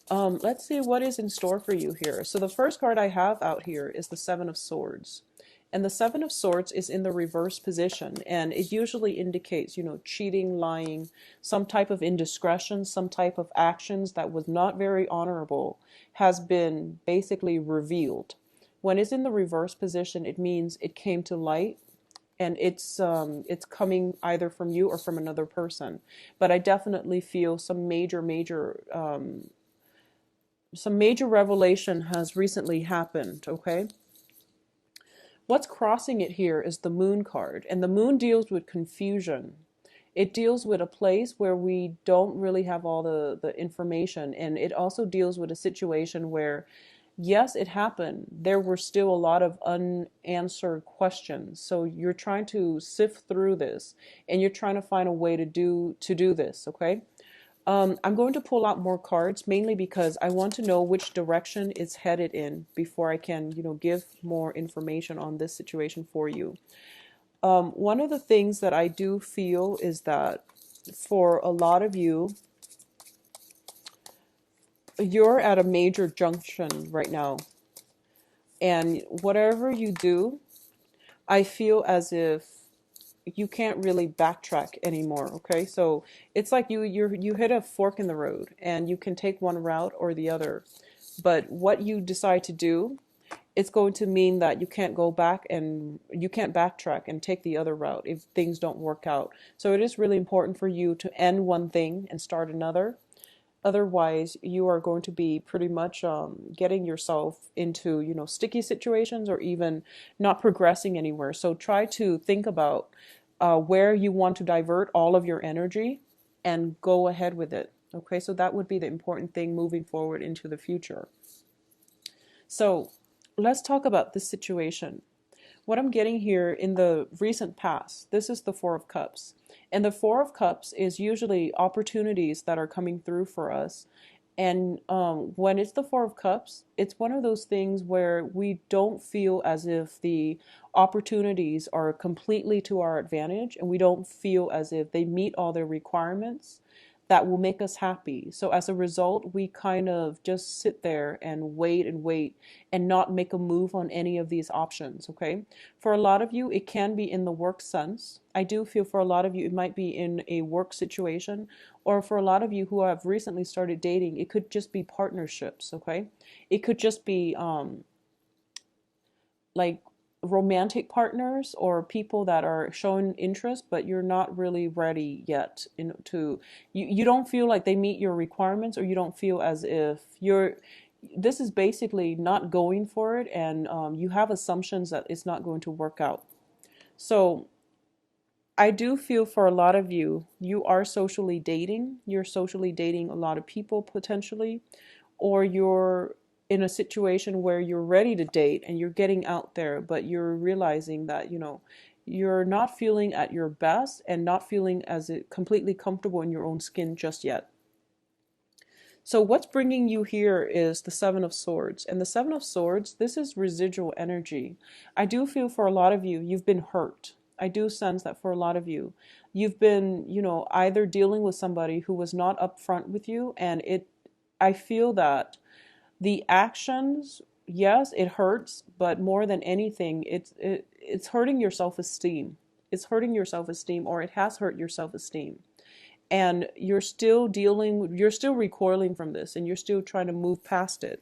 Let's see what is in store for you here. So the first card I have out here is the Seven of Swords. And the Seven of Swords is in the reverse position, and it usually indicates, cheating, lying, some type of indiscretion, some type of actions that was not very honorable has been basically revealed. When it's in the reverse position, it means it came to light, and it's coming either from you or from another person. But I definitely feel some major revelation has recently happened, okay? What's crossing it here is the moon card, and the moon deals with confusion. It deals with a place where we don't really have all the information, and it also deals with a situation where, yes, it happened. There were still a lot of unanswered questions. So you're trying to sift through this, and you're trying to find a way to do this, okay? I'm going to pull out more cards, mainly because I want to know which direction it's headed in before I can, give more information on this situation for you. One of the things that I do feel is that for a lot of you, you're at a major junction right now. And whatever you do, I feel as if you can't really backtrack anymore. Okay, so it's like you hit a fork in the road, and you can take one route or the other, but what you decide to do, it's going to mean that you can't go back, and you can't backtrack and take the other route if things don't work out. So it is really important for you to end one thing and start another. Otherwise, you are going to be pretty much getting yourself into, sticky situations, or even not progressing anywhere. So try to think about where you want to divert all of your energy and go ahead with it. Okay, so that would be the important thing moving forward into the future. So let's talk about this situation. What I'm getting here in the recent past, this is the Four of Cups. And the Four of Cups is usually opportunities that are coming through for us. And when it's the Four of Cups, it's one of those things where we don't feel as if the opportunities are completely to our advantage, and we don't feel as if they meet all their requirements that will make us happy. So as a result, we kind of just sit there and wait and not make a move on any of these options, okay? For a lot of you, it can be in the work sense. I do feel for a lot of you, it might be in a work situation, or for a lot of you who have recently started dating, it could just be partnerships, okay? It could just be like romantic partners, or people that are showing interest, but you're not really ready yet you don't feel like they meet your requirements, or you don't feel as if this is basically not going for it, and you have assumptions that it's not going to work out. So I do feel for a lot of you, you're socially dating a lot of people potentially, or you're in a situation where you're ready to date and you're getting out there, but you're realizing that, you're not feeling at your best and not feeling as it completely comfortable in your own skin just yet. So what's bringing you here is the Seven of Swords. And the Seven of Swords, this is residual energy. I do feel for a lot of you, you've been hurt. I do sense that for a lot of you, you've been, either dealing with somebody who was not upfront with you, and I feel that the actions, yes, it hurts, but more than anything, it's hurting your self-esteem. It's hurting your self-esteem, or it has hurt your self-esteem. And you're still recoiling from this, and you're still trying to move past it.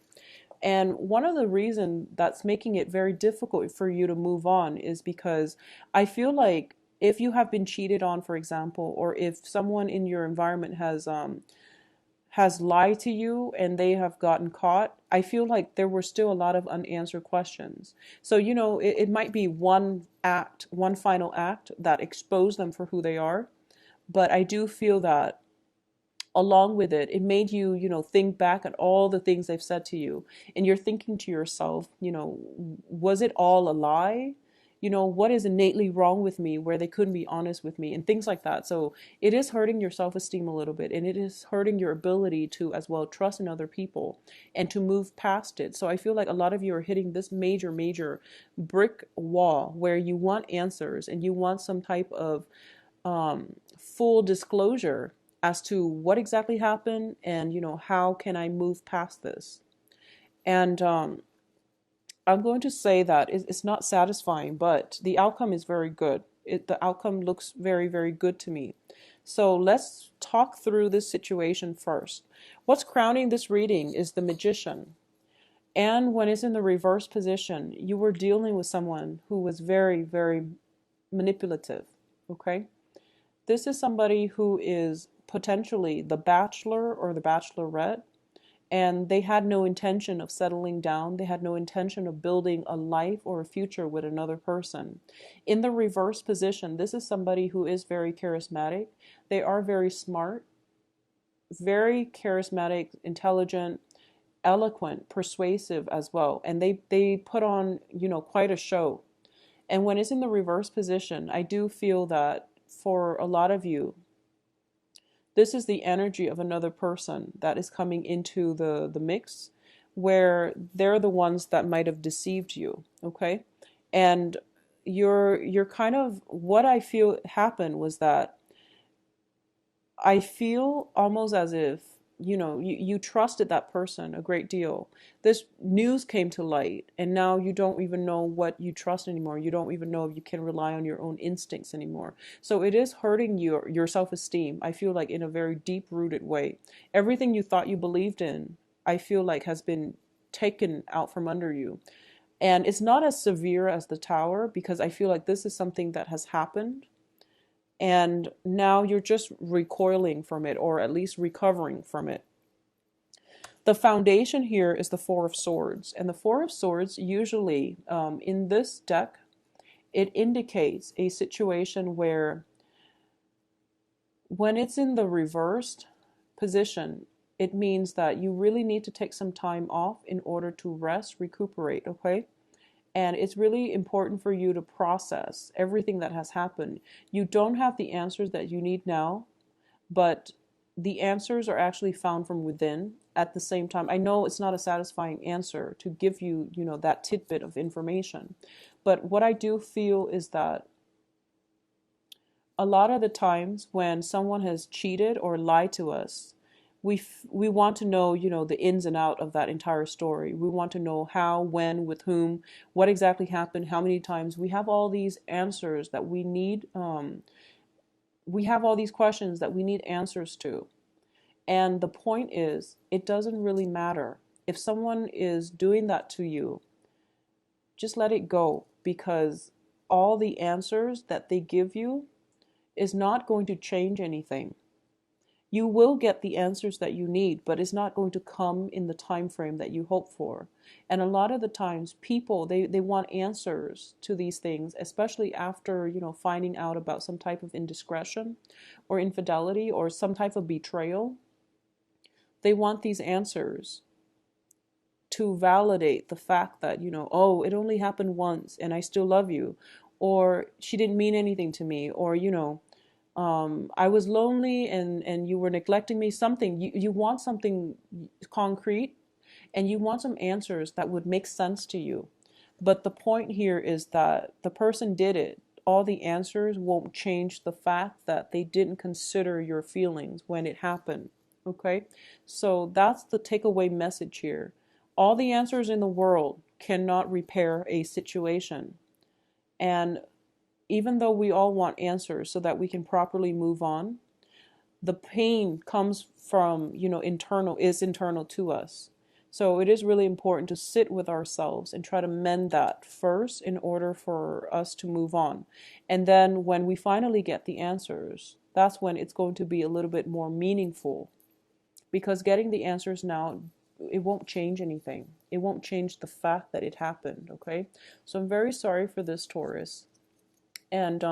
And one of the reasons that's making it very difficult for you to move on is because I feel like if you have been cheated on, for example, or if someone in your environment has lied to you and they have gotten caught, I feel like there were still a lot of unanswered questions. So, it might be one final act that exposed them for who they are. But I do feel that along with it, it made you, think back at all the things they've said to you. And you're thinking to yourself, was it all a lie? What is innately wrong with me where they couldn't be honest with me, and things like that. So it is hurting your self-esteem a little bit, and it is hurting your ability to as well trust in other people and to move past it. So I feel like a lot of you are hitting this major, major brick wall where you want answers and you want some type of full disclosure, as to what exactly happened, and how can I move past this. And I'm going to say that it's not satisfying, but the outcome is very good. The outcome looks very, very good to me. So let's talk through this situation first. What's crowning this reading is the Magician. And when it's in the reverse position, you were dealing with someone who was very, very manipulative. Okay? This is somebody who is potentially the bachelor or the bachelorette, and they had no intention of settling down. They had no intention of building a life or a future with another person. In the reverse position, this is somebody who is very charismatic. They are very smart, very charismatic, intelligent, eloquent, persuasive as well. And they put on, quite a show. And when it's in the reverse position, I do feel that for a lot of you, this is the energy of another person that is coming into the mix, where they're the ones that might have deceived you, okay? And you're kind of, what I feel happened was that I feel almost as if, you trusted that person a great deal. This news came to light, and now you don't even know what you trust anymore. You don't even know if you can rely on your own instincts anymore. So it is hurting your self-esteem, I feel like, in a very deep-rooted way. Everything you thought you believed in, I feel like, has been taken out from under you. And it's not as severe as the Tower, because I feel like this is something that has happened, and now you're just recoiling from it, or at least recovering from it. The foundation here is the Four of Swords, and the Four of Swords usually, in this deck, it indicates a situation where, when it's in the reversed position, it means that you really need to take some time off in order to rest, recuperate, okay? And it's really important for you to process everything that has happened. You don't have the answers that you need now, but the answers are actually found from within at the same time. I know it's not a satisfying answer to give you, that tidbit of information. But what I do feel is that a lot of the times when someone has cheated or lied to us, we want to know, the ins and out of that entire story. We want to know how, when, with whom, what exactly happened, how many times. We have all these answers that we need. We have all these questions that we need answers to. And the point is, it doesn't really matter. If someone is doing that to you, just let it go, because all the answers that they give you is not going to change anything. You will get the answers that you need, but it's not going to come in the time frame that you hope for. And a lot of the times people, they want answers to these things, especially after, finding out about some type of indiscretion or infidelity or some type of betrayal. They want these answers to validate the fact that, oh, it only happened once and I still love you, or she didn't mean anything to me, or, I was lonely and you were neglecting me. Something, you want something concrete, and you want some answers that would make sense to you. But the point here is that the person did it. All the answers won't change the fact that they didn't consider your feelings when it happened. Okay? So that's the takeaway message here. All the answers in the world cannot repair a situation. And even though we all want answers so that we can properly move on, the pain comes from, internal to us. So it is really important to sit with ourselves and try to mend that first in order for us to move on. And then when we finally get the answers, that's when it's going to be a little bit more meaningful. Because getting the answers now, it won't change anything. It won't change the fact that it happened, okay? So I'm very sorry for this, Taurus. And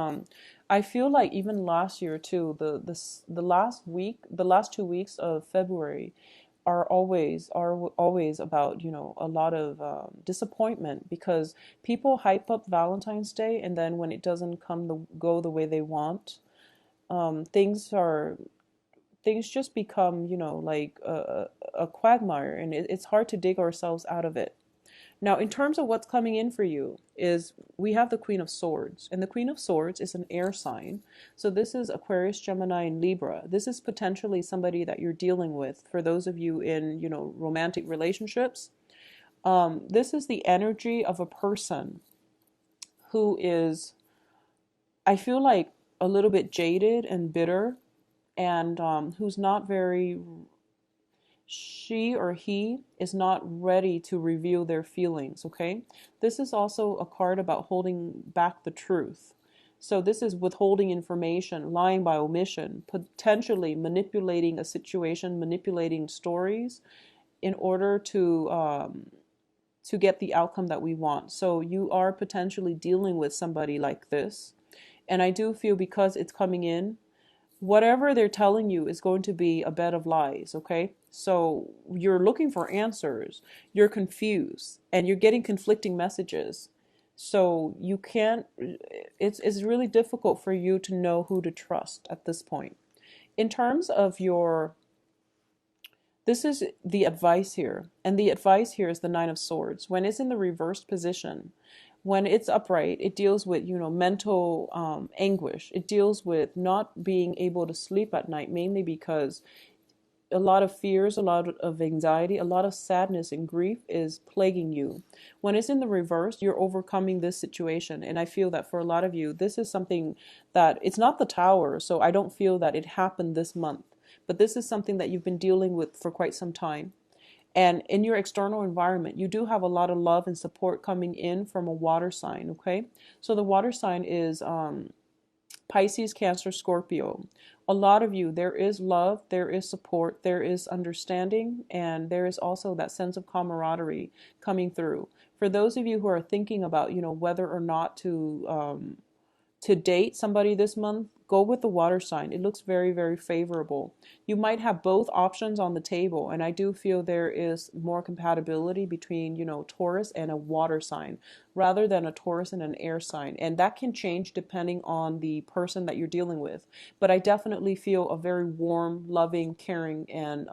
I feel like even last year too, the last 2 weeks of February are always about, a lot of disappointment, because people hype up Valentine's Day, and then when it doesn't go the way they want, things just become, like a quagmire, and it's hard to dig ourselves out of it. Now, in terms of what's coming in for you, is we have the Queen of Swords, and the Queen of Swords is an air sign. So this is Aquarius, Gemini, and Libra. This is potentially somebody that you're dealing with. For those of you in, romantic relationships, this is the energy of a person who is, I feel like, a little bit jaded and bitter, and who's not very, she or he is not ready to reveal their feelings, okay? This is also a card about holding back the truth. So this is withholding information, lying by omission, potentially manipulating a situation, manipulating stories in order to get the outcome that we want. So you are potentially dealing with somebody like this. And I do feel, because it's coming in, whatever they're telling you is going to be a bed of lies, okay? So you're looking for answers, you're confused, and you're getting conflicting messages. So you can't, it's really difficult for you to know who to trust at this point. In terms of this is the advice here, and the advice here is the Nine of Swords. When it's in the reversed position, when it's upright, it deals with, mental anguish. It deals with not being able to sleep at night, mainly because a lot of fears, a lot of anxiety, a lot of sadness and grief is plaguing you. When it's in the reverse, you're overcoming this situation. And I feel that for a lot of you, this is something that, it's not the Tower, so I don't feel that it happened this month. But this is something that you've been dealing with for quite some time. And in your external environment, you do have a lot of love and support coming in from a water sign, okay? So the water sign is Pisces, Cancer, Scorpio. A lot of you, there is love, there is support, there is understanding, and there is also that sense of camaraderie coming through. For those of you who are thinking about, whether or not to date somebody this month, go with the water sign. It looks very, very favorable. You might have both options on the table, and I do feel there is more compatibility between, Taurus and a water sign rather than a Taurus and an air sign. And that can change depending on the person that you're dealing with. But I definitely feel a very warm, loving, caring, and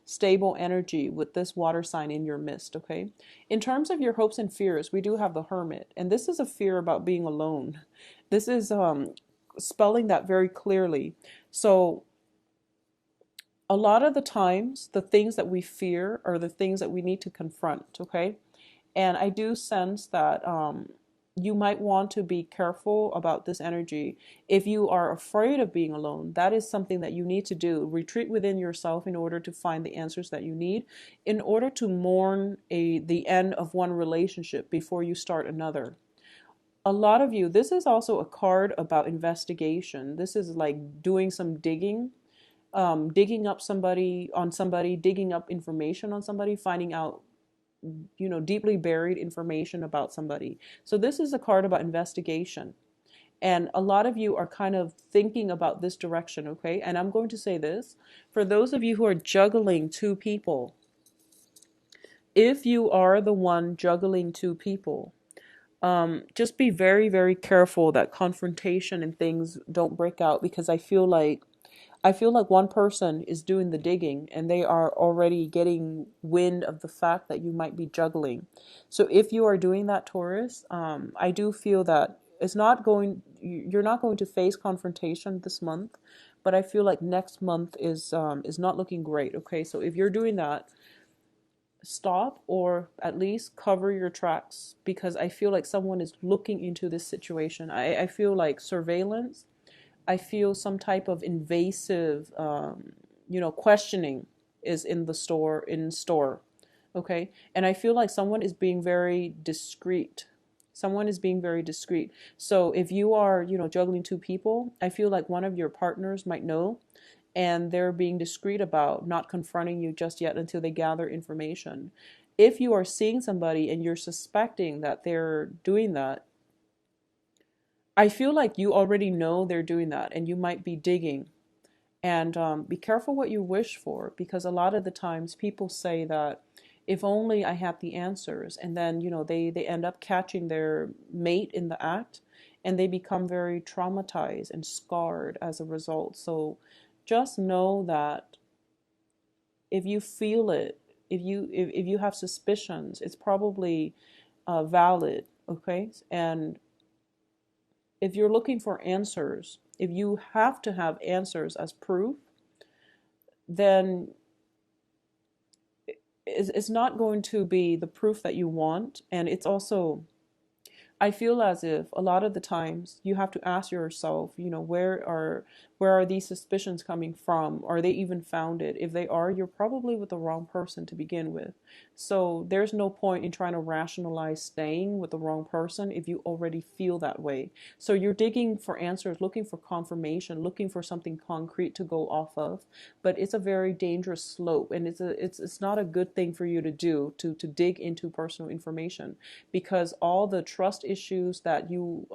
stable energy with this water sign in your midst, okay? In terms of your hopes and fears, we do have the Hermit, and this is a fear about being alone. This is spelling that very clearly. So a lot of the times, the things that we fear are the things that we need to confront, okay? And I do sense that you might want to be careful about this energy. If you are afraid of being alone, that is something that you need to do. Retreat within yourself in order to find the answers that you need, in order to mourn the end of one relationship before you start another. A lot of you, this is also a card about investigation. This is like doing some digging, digging up somebody, digging up information on somebody, finding out, deeply buried information about somebody. So this is a card about investigation. And a lot of you are kind of thinking about this direction, okay? And I'm going to say this, for those of you who are juggling two people, if you are the one juggling two people, just be very, very careful that confrontation and things don't break out, because I feel like one person is doing the digging and they are already getting wind of the fact that you might be juggling. So if you are doing that, Taurus, I do feel that you're not going to face confrontation this month, but I feel like next month is not looking great. Okay, so if you're doing that, stop, or at least cover your tracks, because I feel like someone is looking into this situation. I feel like surveillance. I feel some type of invasive, questioning is in store. Okay. And I feel like someone is being very discreet. Someone is being very discreet. So if you are, juggling two people, I feel like one of your partners might know, and they're being discreet about not confronting you just yet until they gather information. If you are seeing somebody and you're suspecting that they're doing that, I feel like you already know they're doing that, and you might be digging. And be careful what you wish for, because a lot of the times people say that if only I had the answers, and then they end up catching their mate in the act, and they become very traumatized and scarred as a result. So just know that if you feel it, if you have suspicions, it's probably valid. Okay, and if you're looking for answers, if you have to have answers as proof, then it's not going to be the proof that you want. And it's also, I feel as if a lot of the times you have to ask yourself, where are these suspicions coming from? Are they even founded? If they are, you're probably with the wrong person to begin with. So there's no point in trying to rationalize staying with the wrong person if you already feel that way. So you're digging for answers, looking for confirmation, looking for something concrete to go off of. But it's a very dangerous slope, and it's not a good thing for you to do, to dig into personal information, because all the trust issues that you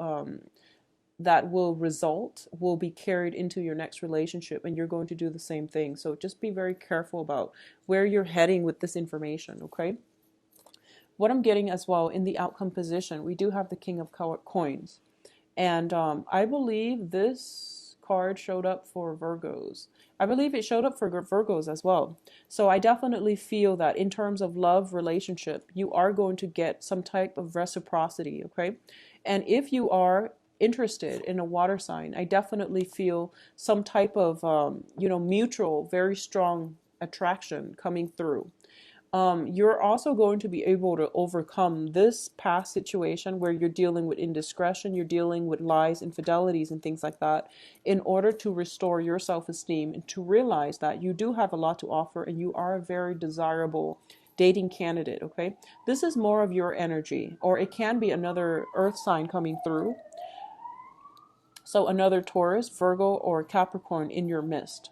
that will be carried into your next relationship, and you're going to do the same thing. So just be very careful about where you're heading with this information. Okay, what I'm getting as well in the outcome position, we do have the King of Coins, and I believe this card showed up for Virgos. I believe it showed up for Virgos as well. So I definitely feel that in terms of love relationship, you are going to get some type of reciprocity. Okay, and if you are interested in a water sign, I definitely feel some type of mutual, very strong attraction coming through. You're also going to be able to overcome this past situation where you're dealing with indiscretion, you're dealing with lies, infidelities, and things like that, in order to restore your self-esteem and to realize that you do have a lot to offer and you are a very desirable dating candidate. Okay, this is more of your energy, or it can be another earth sign coming through. So another Taurus, Virgo, or Capricorn in your midst.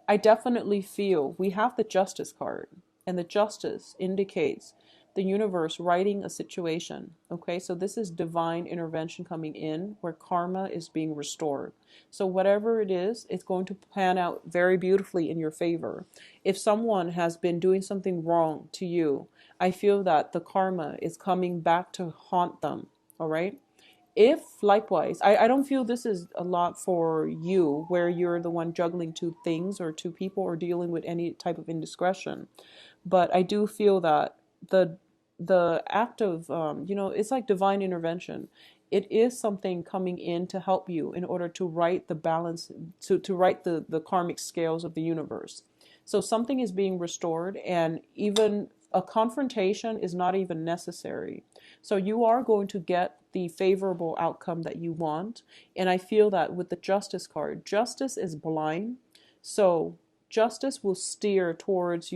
I definitely feel we have the Justice card, and the Justice indicates the universe righting a situation. Okay, so this is divine intervention coming in where karma is being restored. So whatever it is, it's going to pan out very beautifully in your favor. If someone has been doing something wrong to you, I feel that the karma is coming back to haunt them. All right. If likewise, I don't feel this is a lot for you where you're the one juggling two things or two people or dealing with any type of indiscretion, but I do feel that the act of it's like divine intervention. It is something coming in to help you in order to right the balance, to right the karmic scales of the universe. So something is being restored, and even a confrontation is not even necessary. So you are going to get the favorable outcome that you want. And I feel that with the Justice card, justice is blind. So justice will steer towards,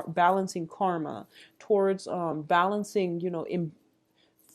balancing karma, towards balancing,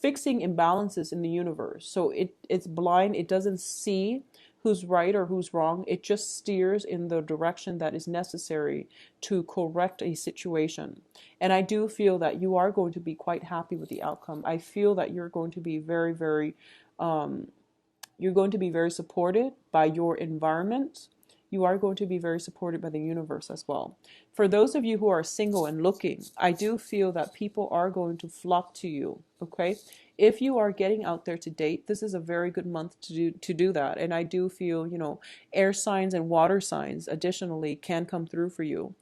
fixing imbalances in the universe. So it's blind. It doesn't see who's right or who's wrong. It just steers in the direction that is necessary to correct a situation. And I do feel that you are going to be quite happy with the outcome. I feel that you're going to be very, very, you're going to be very supported by your environment. You are going to be very supported by the universe as well. For those of you who are single and looking, I do feel that people are going to flock to you. Okay, if you are getting out there to date, this is a very good month to do that. And I do feel, air signs and water signs additionally can come through for you.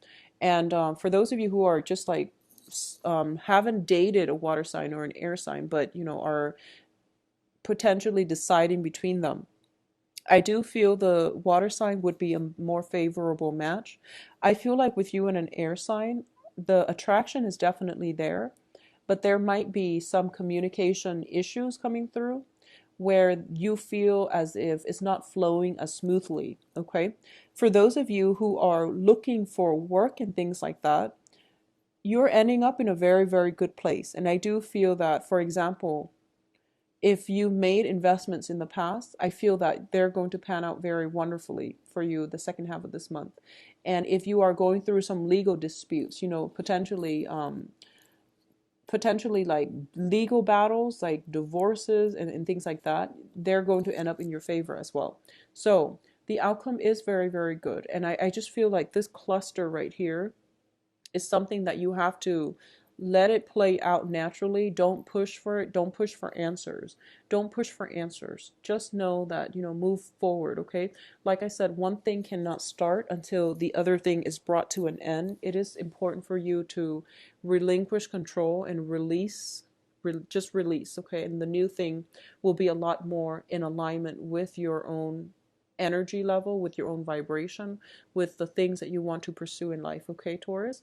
And for those of you who are just like haven't dated a water sign or an air sign, but are potentially deciding between them, I do feel the water sign would be a more favorable match. I feel like with you and an air sign, the attraction is definitely there, but there might be some communication issues coming through where you feel as if it's not flowing as smoothly. Okay. For those of you who are looking for work and things like that, you're ending up in a very, very good place. And I do feel that, for example, if you made investments in the past, I feel that they're going to pan out very wonderfully for you the second half of this month. And if you are going through some legal disputes, potentially like legal battles, like divorces and things like that, they're going to end up in your favor as well. So the outcome is very, very good. And I just feel like this cluster right here is something that you have to Let it play out naturally. Don't push for it. Don't push for answers. Don't push for answers. Just know that, move forward, okay? Like I said, one thing cannot start until the other thing is brought to an end. It is important for you to relinquish control and release, just release, okay? And the new thing will be a lot more in alignment with your own energy level, with your own vibration, with the things that you want to pursue in life, okay, Taurus?